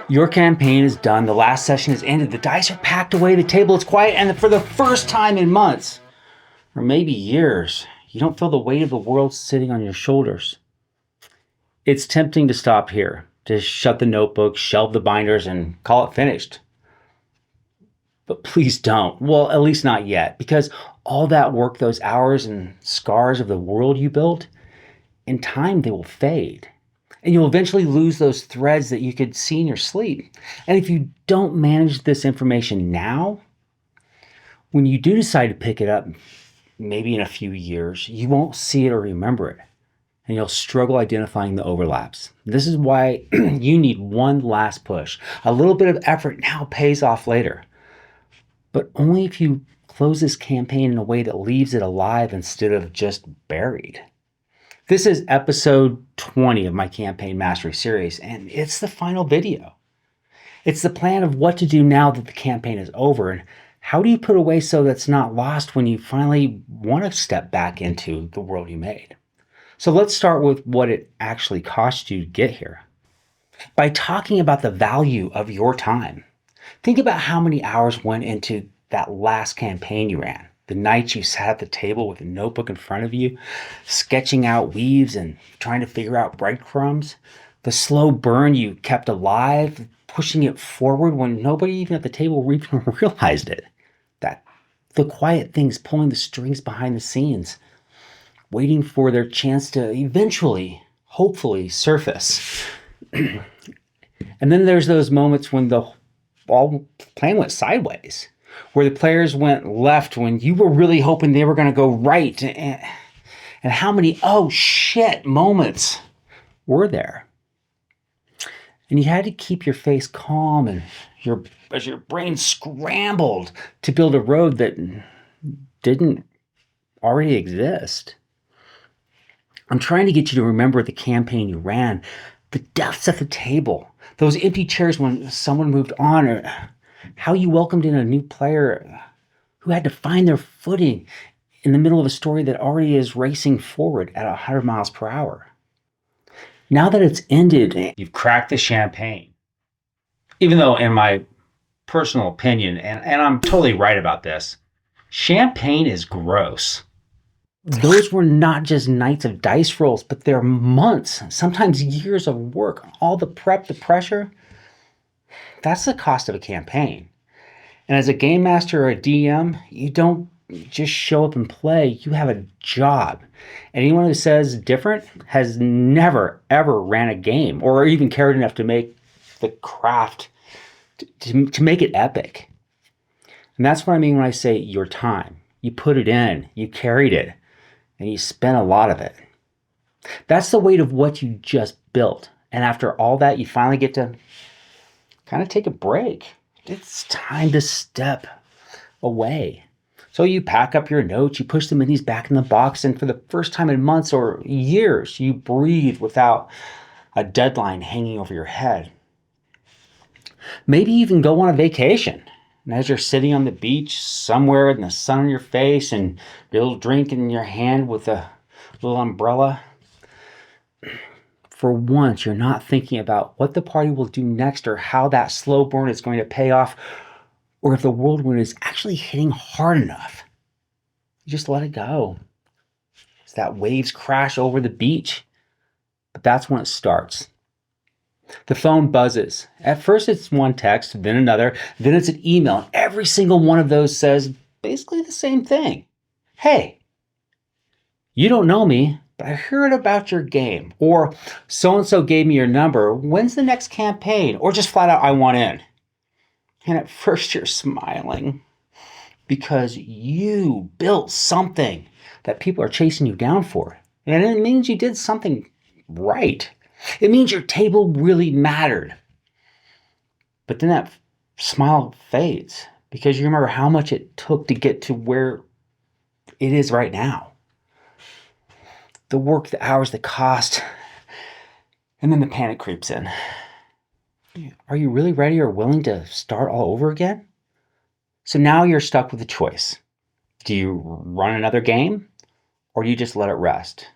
Your campaign is done, the last session is ended, the dice are packed away, the table is quiet, and for the first time in months, or maybe years, you don't feel the weight of the world sitting on your shoulders. It's tempting to stop here, to shut the notebook, shelve the binders, and call it finished. But please don't. Well, at least not yet, because all that work, those hours and scars of the world you built, in time they will fade. And you'll eventually lose those threads that you could see in your sleep. And if you don't manage this information now, when you do decide to pick it up, maybe in a few years, you won't see it or remember it. And you'll struggle identifying the overlaps. This is why you need one last push. A little bit of effort now pays off later. But only if you close this campaign in a way that leaves it alive instead of just buried. This is episode 20 of my Campaign Mastery series, and it's the final video. It's the plan of what to do now that the campaign is over, and how do you put away so that's not lost when you finally want to step back into the world you made. So let's start with what it actually cost you to get here. By talking about the value of your time, think about how many hours went into that last campaign you ran. The nights you sat at the table with a notebook in front of you, sketching out weaves and trying to figure out breadcrumbs. The slow burn you kept alive, pushing it forward when nobody even at the table even realized it. The quiet things pulling the strings behind the scenes, waiting for their chance to eventually, hopefully, surface. And then there's those moments when the all plan went sideways, where the players went left when you were really hoping they were going to go right. And how many oh shit moments were there? And you had to keep your face calm and as your brain scrambled to build a road that didn't already exist. I'm trying to get you to remember the campaign you ran, the deaths at the table, those empty chairs when someone moved on, or how you welcomed in a new player who had to find their footing in the middle of a story that already is racing forward at 100 miles per hour. Now that it's ended, you've cracked the champagne. Even though, in my personal opinion, and I'm totally right about this, champagne is gross. Those were not just nights of dice rolls, but they're months, sometimes years of work. All the prep, the pressure, that's the cost of a campaign. And as a game master or a DM, you don't just show up and play. You have a job. Anyone who says different has never, ever ran a game or even cared enough to make the craft, to make it epic. And that's what I mean when I say your time. You put it in, you carried it, and you spent a lot of it. That's the weight of what you just built. And after all that, you finally get to kind of take a break. It's time to step away. So you pack up your notes, you push the minis back in the box, and for the first time in months or years, you breathe without a deadline hanging over your head. Maybe even go on a vacation. And as you're sitting on the beach somewhere in the sun on your face and your little drink in your hand with a little umbrella, for once, you're not thinking about what the party will do next or how that slow burn is going to pay off or if the whirlwind is actually hitting hard enough. You just let it go. As that waves crash over the beach. But that's when it starts. The phone buzzes. At first it's one text, then another, then it's an email. And every single one of those says basically the same thing. Hey, you don't know me, but I heard about your game. Or so-and-so gave me your number. When's the next campaign? Or just flat out, I want in. And at first you're smiling because you built something that people are chasing you down for. And it means you did something right. It means your table really mattered. But then that smile fades because you remember how much it took to get to where it is right now. The work, the hours, the cost, and then the panic creeps in. Are you really ready or willing to start all over again? So now you're stuck with a choice. Do you run another game or do you just let it rest?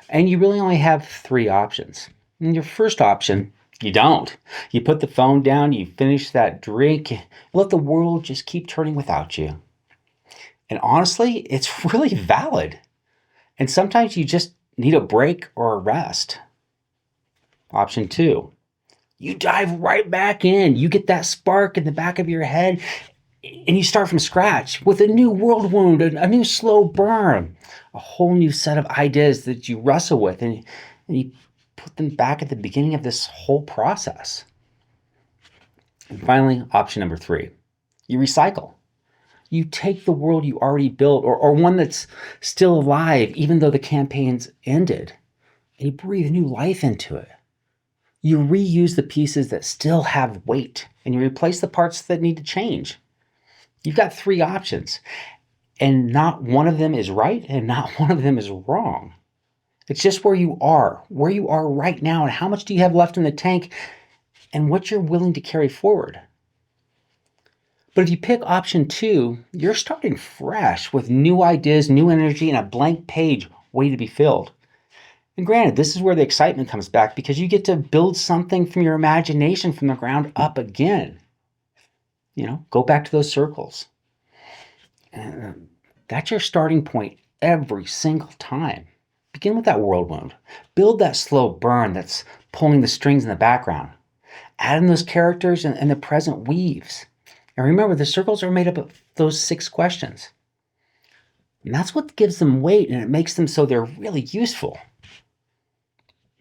And you really only have three options. And your first option You don't. You put the phone down, you finish that drink, let the world just keep turning without you. And honestly, it's really valid. And sometimes you just need a break or a rest. Option two, you dive right back in. You get that spark in the back of your head and you start from scratch with a new world wound, a new slow burn, a whole new set of ideas that you wrestle with, and you put them back at the beginning of this whole process. And finally, option number three, you recycle. You take the world you already built or one that's still alive, even though the campaign's ended, and you breathe new life into it. You reuse the pieces that still have weight and you replace the parts that need to change. You've got three options, and not one of them is right and not one of them is wrong. It's just where you are right now, and how much do you have left in the tank and what you're willing to carry forward. But if you pick option two, you're starting fresh with new ideas, new energy, and a blank page waiting to be filled. And granted, this is where the excitement comes back because you get to build something from your imagination from the ground up again. Go back to those circles. That's your starting point every single time. Begin with that world wound. Build that slow burn that's pulling the strings in the background. Add in those characters and the present weaves. And remember, the circles are made up of those 6 questions. And that's what gives them weight and it makes them so they're really useful.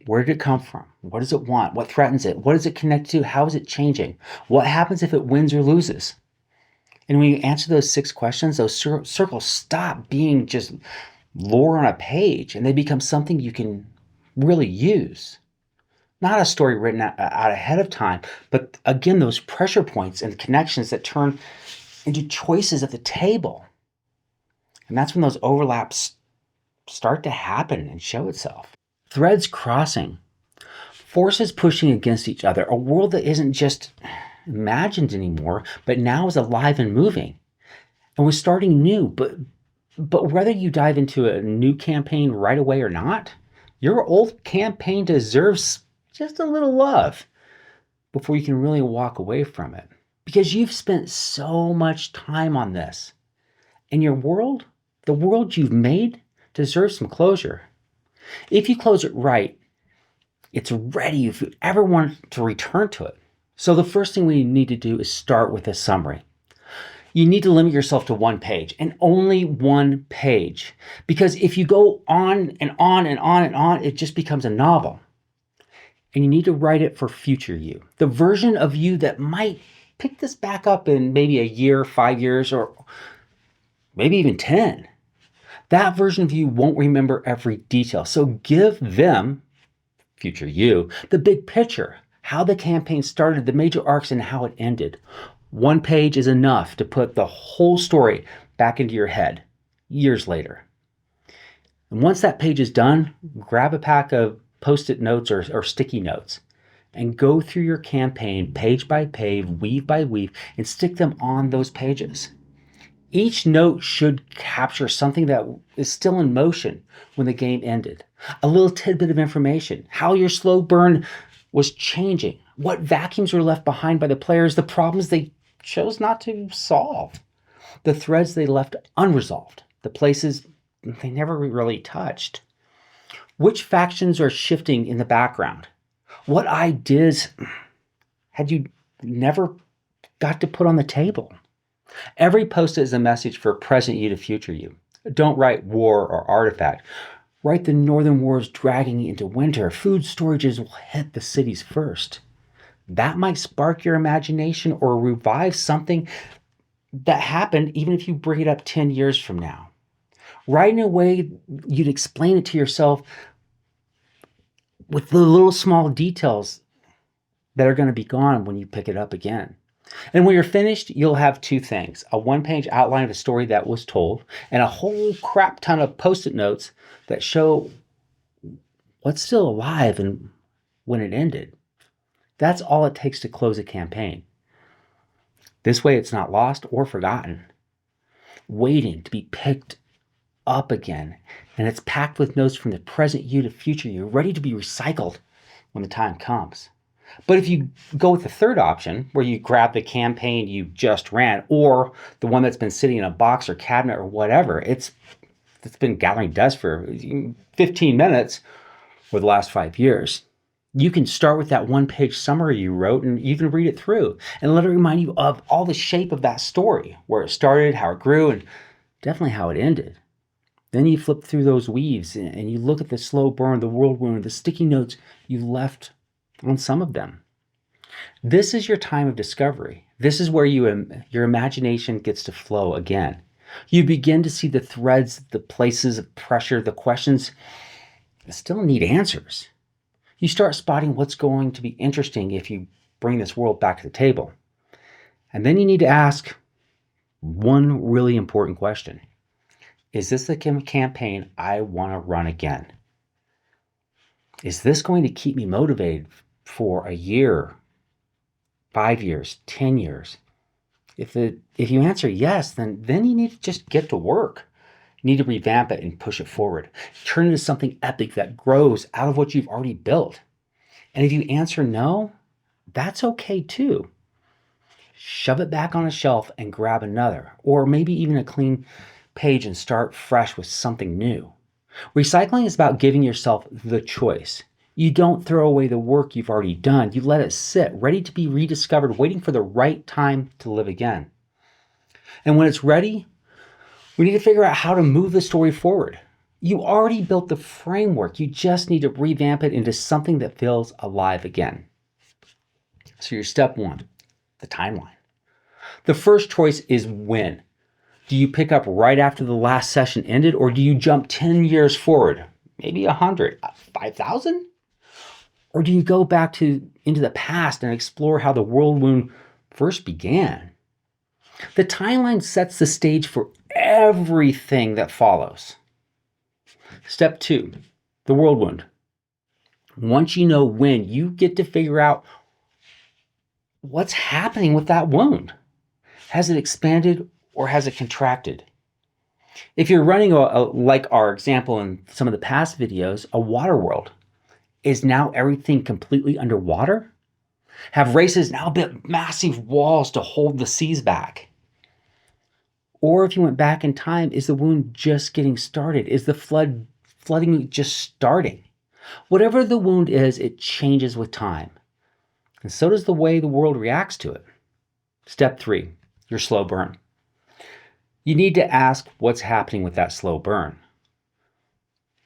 Where did it come from? What does it want? What threatens it? What is it connected to? How is it changing? What happens if it wins or loses? And when you answer those 6 questions, those circles stop being just lore on a page and they become something you can really use. Not a story written out ahead of time, but again, those pressure points and connections that turn into choices at the table. And that's when those overlaps start to happen and show itself. Threads crossing, forces pushing against each other, a world that isn't just imagined anymore, but now is alive and moving. And we're starting new, but whether you dive into a new campaign right away or not, your old campaign deserves just a little love before you can really walk away from it. Because you've spent so much time on this. And your world, the world you've made, deserves some closure. If you close it right, it's ready if you ever want to return to it. So the first thing we need to do is start with a summary. You need to limit yourself to 1 page and only 1 page. Because if you go on and on and on and on, it just becomes a novel. And you need to write it for future you. The version of you that might pick this back up in maybe a year, 5 years, or maybe even 10. That version of you won't remember every detail. So give them, future you, the big picture, how the campaign started, the major arcs, and how it ended. 1 page is enough to put the whole story back into your head years later. And once that page is done, grab a pack of Post-it notes or sticky notes and go through your campaign page by page, weave by weave, and stick them on those pages. Each note should capture something that is still in motion when the game ended. A little tidbit of information, how your slow burn was changing, what vacuums were left behind by the players, the problems they chose not to solve, the threads they left unresolved, the places they never really touched. Which factions are shifting in the background? What ideas had you never got to put on the table? Every post is a message for present you to future you. Don't write war or artifact. Write the northern wars dragging into winter. Food storages will hit the cities first. That might spark your imagination or revive something that happened even if you bring it up 10 years from now. Write in a way you'd explain it to yourself with the little small details that are going to be gone when you pick it up again. And when you're finished, you'll have 2 things: a 1-page outline of a story that was told, and a whole crap ton of Post-it notes that show what's still alive and when it ended. That's all it takes to close a campaign. This way it's not lost or forgotten, waiting to be picked up again, and it's packed with notes from the present you to future you, ready to be recycled when the time comes. But if you go with the third option, where you grab the campaign you just ran, or the one that's been sitting in a box or cabinet or whatever, it's been gathering dust for 15 minutes for the last 5 years. You can start with that one-page summary you wrote and you can read it through and let it remind you of all the shape of that story, where it started, how it grew, and definitely how it ended. Then you flip through those weaves and you look at the slow burn, the world wound, the sticky notes you left on some of them. This is your time of discovery. This is where your imagination gets to flow again. You begin to see the threads, the places of pressure, the questions that still need answers. You start spotting what's going to be interesting if you bring this world back to the table. And then you need to ask one really important question. Is this the campaign I want to run again? Is this going to keep me motivated for a year, 5 years, 10 years? If you answer yes, then you need to just get to work. You need to revamp it and push it forward. Turn it into something epic that grows out of what you've already built. And if you answer no, that's okay too. Shove it back on a shelf and grab another, or maybe even a clean page and start fresh with something new. Recycling is about giving yourself the choice. You don't throw away the work you've already done. You let it sit, ready to be rediscovered, waiting for the right time to live again. And when it's ready, we need to figure out how to move the story forward. You already built the framework. You just need to revamp it into something that feels alive again. So your step one, the timeline. The first choice is when. Do you pick up right after the last session ended, or do you jump 10 years forward? Maybe 100, 5,000? Or do you go back into the past and explore how the world wound first began? The timeline sets the stage for everything that follows. Step two, the world wound. Once you know when, you get to figure out what's happening with that wound. Has it expanded or has it contracted? If you're running like our example in some of the past videos, a water world, is now everything completely underwater? Have races now built massive walls to hold the seas back? Or if you went back in time, is the wound just getting started? Is the flooding just starting? Whatever the wound is, it changes with time. And so does the way the world reacts to it. Step three, your slow burn. You need to ask what's happening with that slow burn.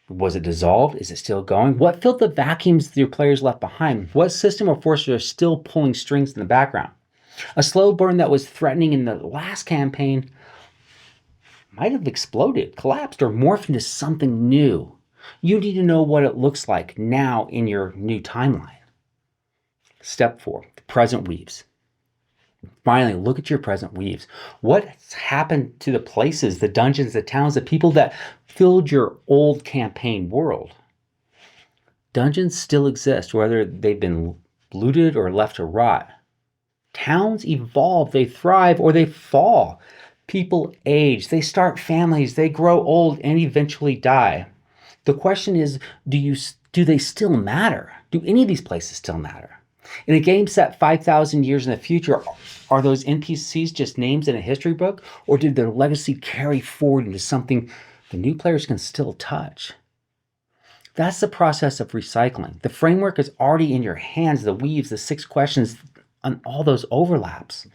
Was it dissolved? Is it still going? What filled the vacuums your players left behind? What system or forces are still pulling strings in the background? A slow burn that was threatening in the last campaign might have exploded, collapsed, or morphed into something new. You need to know what it looks like now in your new timeline. Step four, the present weaves. Finally, look at your present weaves. What's happened to the places, the dungeons, the towns, the people that filled your old campaign world? Dungeons still exist, whether they've been looted or left to rot. Towns evolve, they thrive, or they fall. People age, they start families, they grow old, and eventually die. The question is, do they still matter? Do any of these places still matter? In a game set 5,000 years in the future, are those NPCs just names in a history book, or did their legacy carry forward into something the new players can still touch? That's the process of recycling. The framework is already in your hands, the weaves, the 6 questions, and all those overlaps.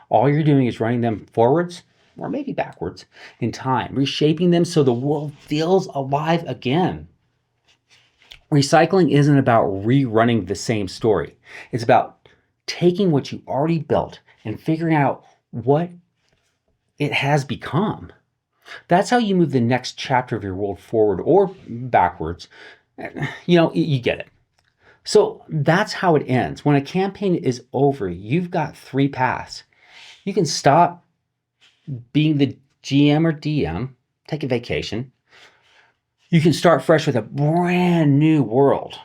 All you're doing is running them forwards, or maybe backwards, in time, reshaping them so the world feels alive again. Recycling isn't about rerunning the same story. It's about taking what you already built and figuring out what it has become. That's how you move the next chapter of your world forward or backwards. You get it. So that's how it ends. When a campaign is over, you've got 3 paths. You can stop being the GM or DM, take a vacation. You can start fresh with a brand new world,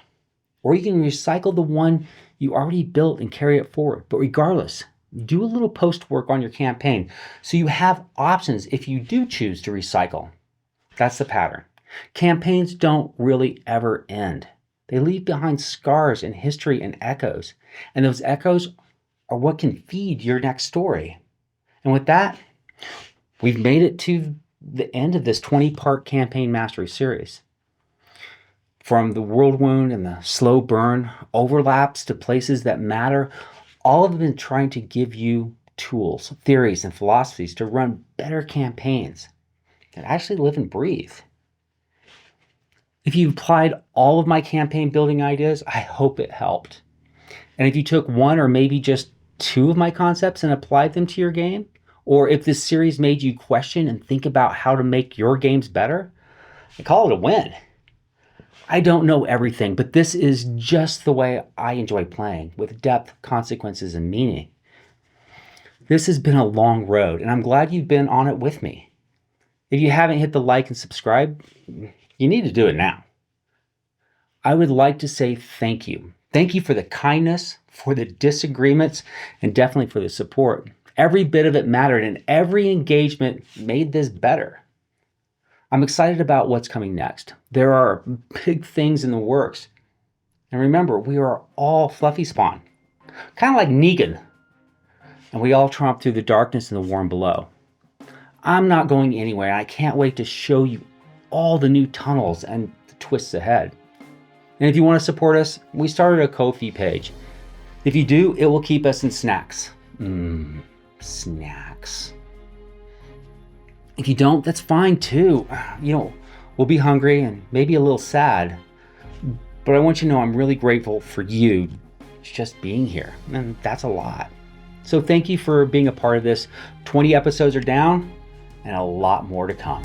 or you can recycle the one you already built and carry it forward. But regardless, do a little post work on your campaign so you have options if you do choose to recycle. That's the pattern. Campaigns don't really ever end. They leave behind scars and history and echoes. And those echoes are what can feed your next story. And with that, we've made it to the end of this 20-part campaign mastery series. From the world wound and the slow burn, overlaps to places that matter, all of them been trying to give you tools, theories, and philosophies to run better campaigns that actually live and breathe. If you applied all of my campaign building ideas, I hope it helped. And if you took one or maybe just two of my concepts and applied them to your game, or if this series made you question and think about how to make your games better, I call it a win. I don't know everything, but this is just the way I enjoy playing, with depth, consequences, and meaning. This has been a long road, and I'm glad you've been on it with me. If you haven't hit the like and subscribe, you need to do it now. I would like to say thank you. Thank you for the kindness, for the disagreements, and definitely for the support. Every bit of it mattered, and every engagement made this better. I'm excited about what's coming next. There are big things in the works. And remember, we are all Fluffy Spawn, kind of like Negan, and we all tromp through the darkness and the warm below. I'm not going anywhere. I can't wait to show you all the new tunnels and the twists ahead. And if you want to support us, we started a Ko-fi page. If you do, it will keep us in snacks. Snacks. If you don't, that's fine too. We'll be hungry and maybe a little sad. But I want you to know I'm really grateful for you just being here. And that's a lot. So thank you for being a part of this. 20 episodes are down and a lot more to come.